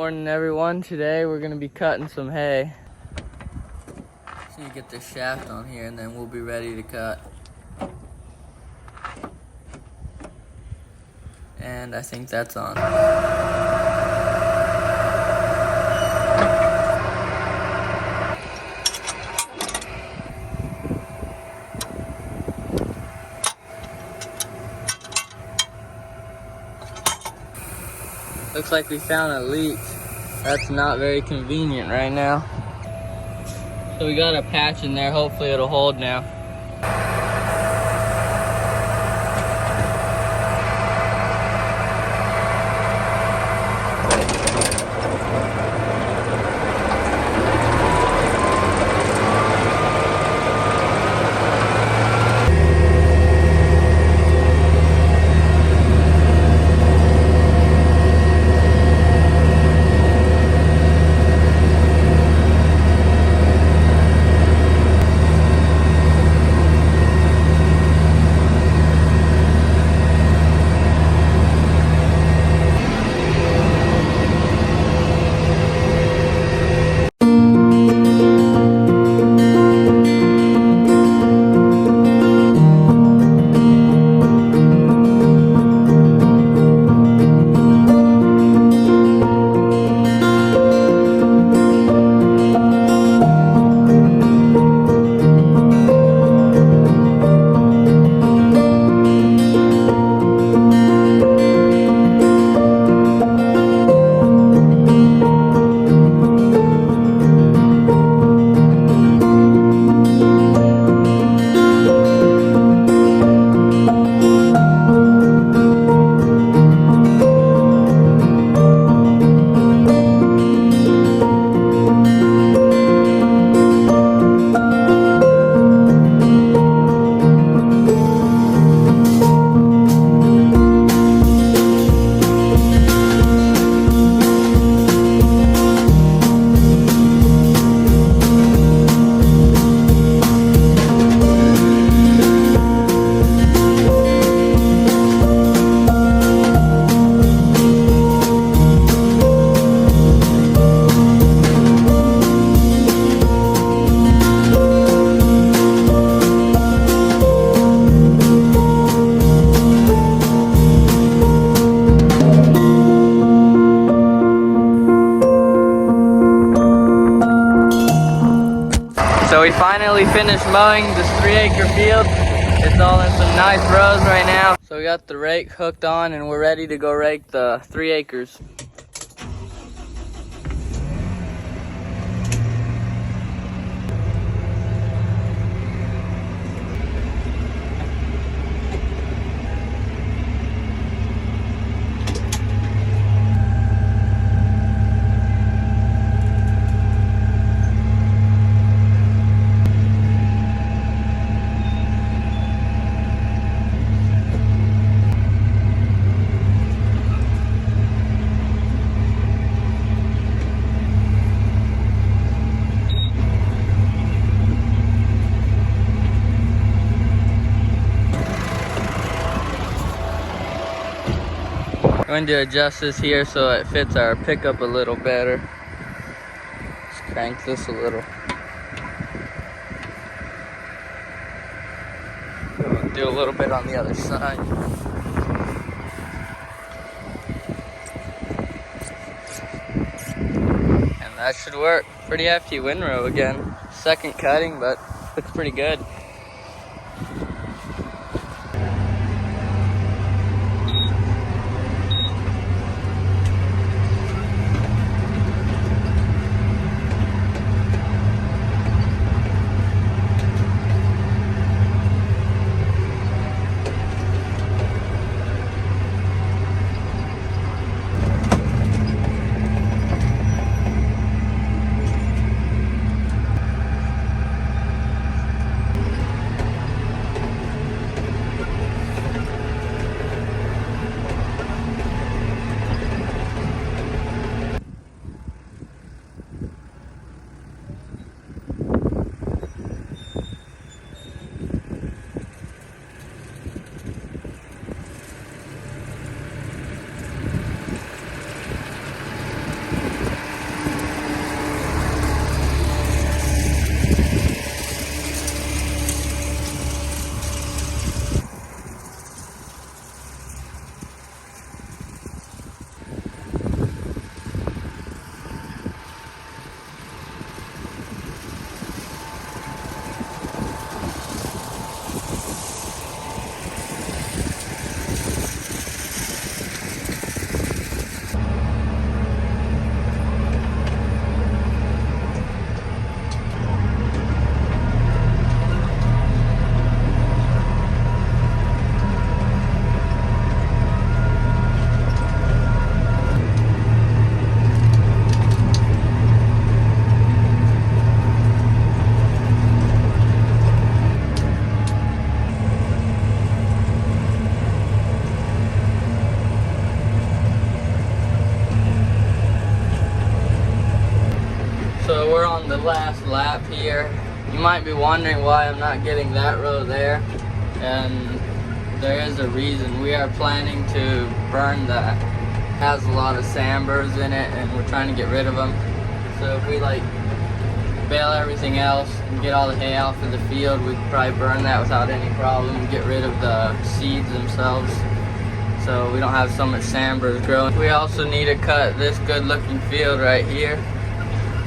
Morning everyone. Today we're gonna be cutting some hay. So you get this shaft on here and then we'll be ready to cut. And I think that's on. Looks like we found a leak. That's not very convenient right now. So we got a patch in there. Hopefully it'll hold now. So we finally finished mowing this 3-acre field. It's all in some nice rows right now. So we got the rake hooked on and we're ready to go rake the 3 acres. Going to adjust this here so it fits our pickup a little better. Just crank this a little. Do a little bit on the other side. And that should work. Pretty hefty windrow again. Second cutting, but looks pretty good. lap here. You might be wondering why I'm not getting that row there, and there is a reason. We are planning to burn that. It has a lot of sandburrs in it, and we're trying to get rid of them. So if we like bale everything else and get all the hay off of the field, we could probably burn that without any problem and get rid of the seeds themselves, so we don't have so much sandburrs growing. We also need to cut this good looking field right here.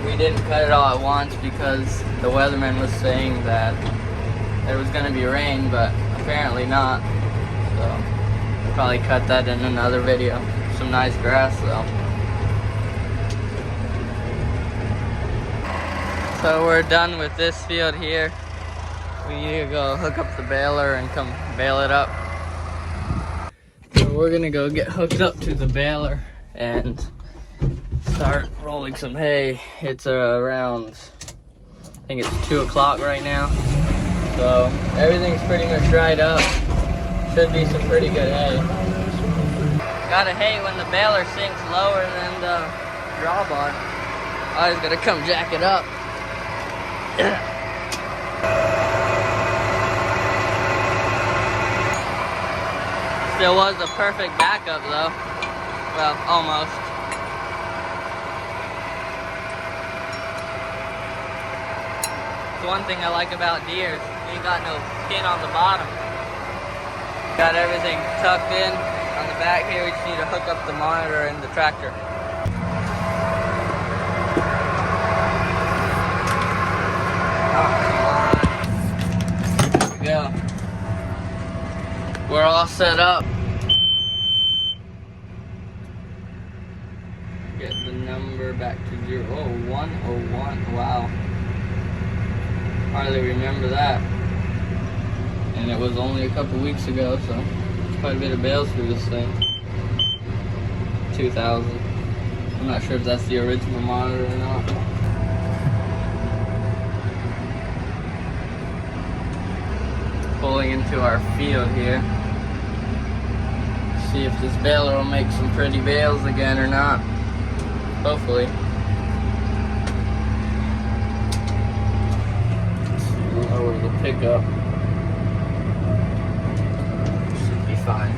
We didn't cut it all at once because the weatherman was saying that there was going to be rain, but apparently not. So we'll probably cut that in another video. Some nice grass though. So we're done with this field here. We need to go hook up the baler and come bale it up. So we're gonna go get hooked up to the baler and start rolling some hay. It's around, I think it's 2 o'clock right now. So everything's pretty much dried up. Should be some pretty good hay. Gotta hate when the baler sinks lower than the drawbar. I was gonna come jack it up. Still was a perfect backup though. Well, almost. It's one thing I like about deers. You ain't got no pin on the bottom. Got everything tucked in on the back here. We just need to hook up the monitor and the tractor. There we go. We're all set up. Get the number back to 0101. Wow. Hardly remember that. And it was only a couple weeks ago, so quite a bit of bales through this thing. 2,000. I'm not sure if that's the original monitor or not. Pulling into our field here. See if this baler will make some pretty bales again or not. Hopefully. Lower the pickup. Should be fine.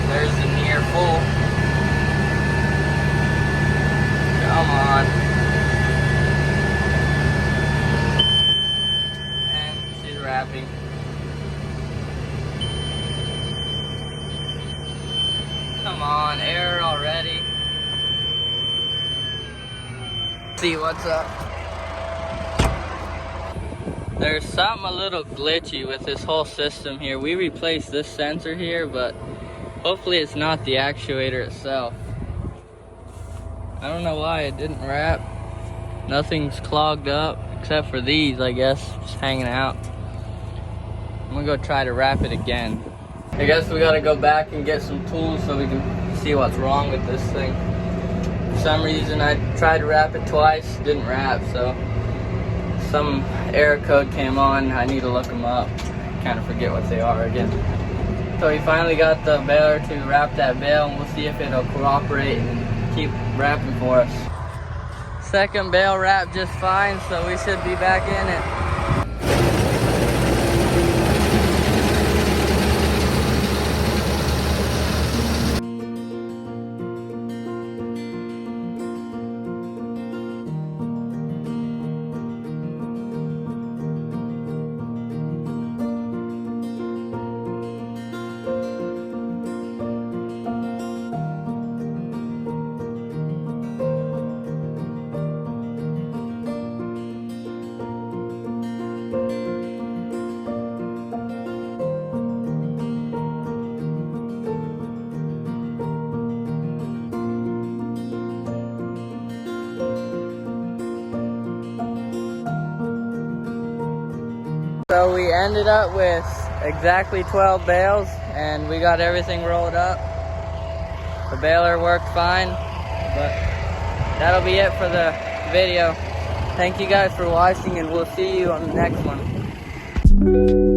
There's the near full. Come on. And she's wrapping. Come on, error already. See what's up. There's something a little glitchy with this whole system here. We replaced this sensor here, but hopefully it's not the actuator itself. I don't know why it didn't wrap. Nothing's clogged up except for these, I guess, just hanging out. I'm gonna go try to wrap it again. I guess we gotta go back and get some tools so we can see what's wrong with this thing. For some reason I tried to wrap it twice, didn't wrap, so some error code came on. I need to look them up. Kind of forget what they are again. So we finally got the baler to wrap that bale, and we'll see if it'll cooperate and keep wrapping for us. Second bale wrapped just fine, so we should be back in it. So we ended up with exactly 12 bales and we got everything rolled up. The baler worked fine, but that'll be it for the video. Thank you guys for watching, and we'll see you on the next one.